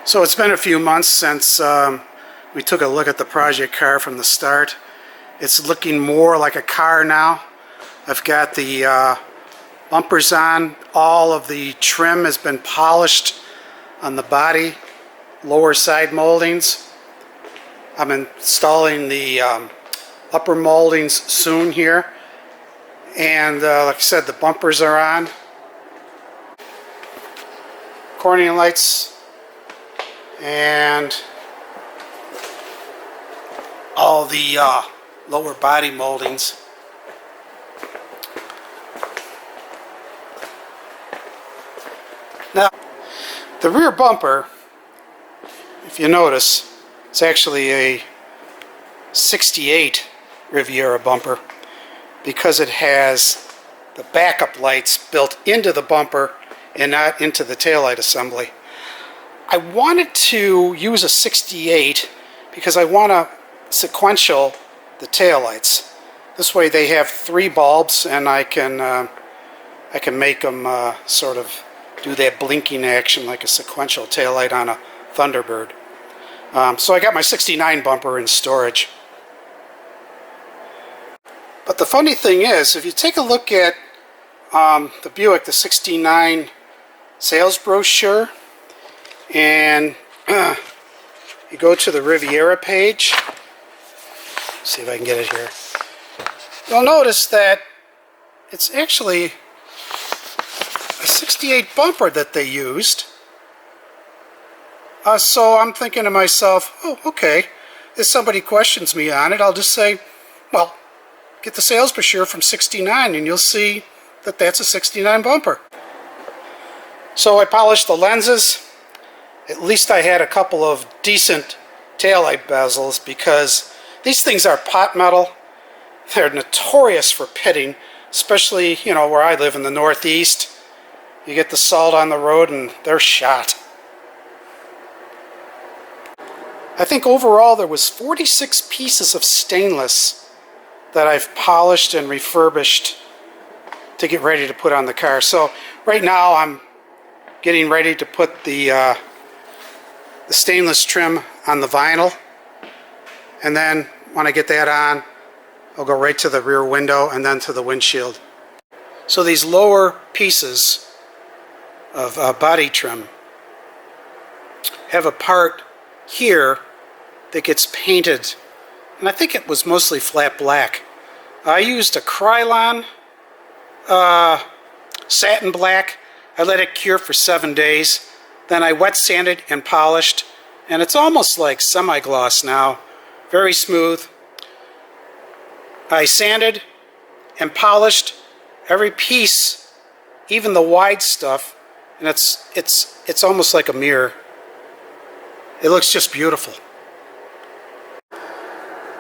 So it's been a few months since we took a look at the project car from the start. It's looking more like a car now. I've got the bumpers on. All of the trim has been polished on the body, lower side moldings. I'm installing the upper moldings soon here. And like I said, the bumpers are on. Cornering lights and all the lower body moldings. Now, the rear bumper, if you notice, it's actually a 68 Riviera bumper because it has the backup lights built into the bumper and not into the taillight assembly. I wanted to use a 68 because I want to sequential the taillights. This way they have 3 bulbs and I can make them sort of do that blinking action like a sequential taillight on a Thunderbird. So I got my 69 bumper in storage. But the funny thing is, if you take a look at the Buick, the 69 sales brochure, and you go to the Riviera page, see if I can get it here, you'll notice that it's actually a 68 bumper that they used. So I'm thinking to myself, oh, okay, if somebody questions me on it, I'll just say, well, get the sales brochure from 69 and you'll see that that's a 69 bumper. So I polished the lenses. At least I had a couple of decent taillight bezels because these things are pot metal. They're notorious for pitting, especially, you know, where I live in the Northeast. You get the salt on the road and they're shot. I think overall there was 46 pieces of stainless that I've polished and refurbished to get ready to put on the car. So right now I'm getting ready to put the stainless trim on the vinyl, and then when I get that on, I'll go right to the rear window and then to the windshield. So these lower pieces of body trim have a part here that gets painted, and I think it was mostly flat black. I used a Krylon satin black. I let it cure for 7 days. Then I wet sanded and polished, and it's almost like semi-gloss now. Very smooth. I sanded and polished every piece, even the wide stuff, and it's almost like a mirror. It looks just beautiful.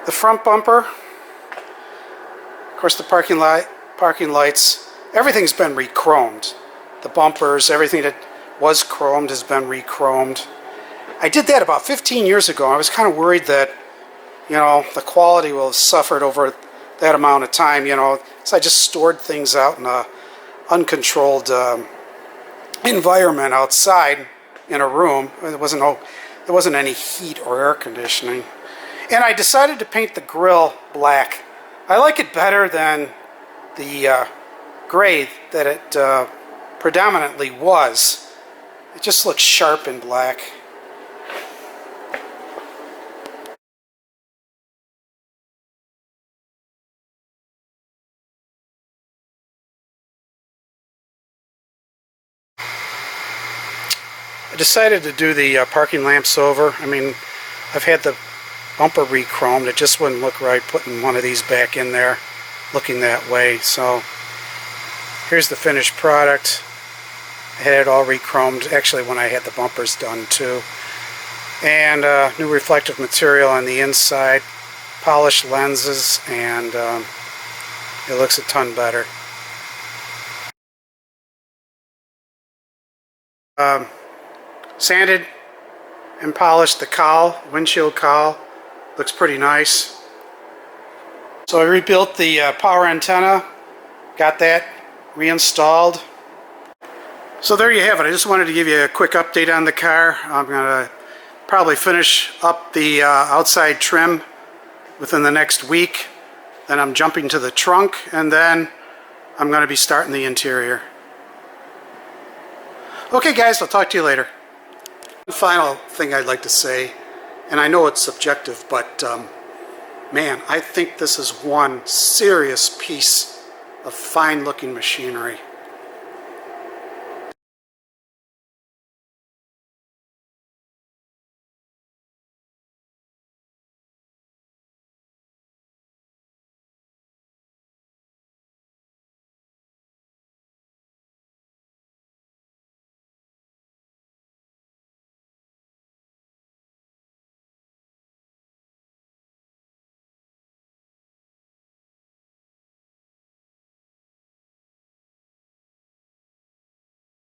The front bumper, of course, the parking lights, everything's been re-chromed. The bumpers, everything that was chromed has been re-chromed. I did that about 15 years ago. I was kind of worried that, you know, the quality will have suffered over that amount of time, you know, so I just stored things out in a uncontrolled environment outside in a room. There wasn't any heat or air conditioning. And I decided to paint the grille black. I like it better than the gray that it predominantly was. It just looks sharp in black. I decided to do the parking lamps over. I mean, I've had the bumper re-chromed. It just wouldn't look right putting one of these back in there looking that way. So here's the finished product. I had it all re-chromed, actually, when I had the bumpers done too. And new reflective material on the inside, polished lenses, and it looks a ton better. Sanded and polished the cowl, windshield cowl. Looks pretty nice. So I rebuilt the power antenna, got that reinstalled. So there you have it. I just wanted to give you a quick update on the car. I'm going to probably finish up the outside trim within the next week. Then I'm jumping to the trunk, and then I'm going to be starting the interior. Okay guys, I'll talk to you later. One final thing I'd like to say, and I know it's subjective, but man, I think this is one serious piece of fine looking machinery.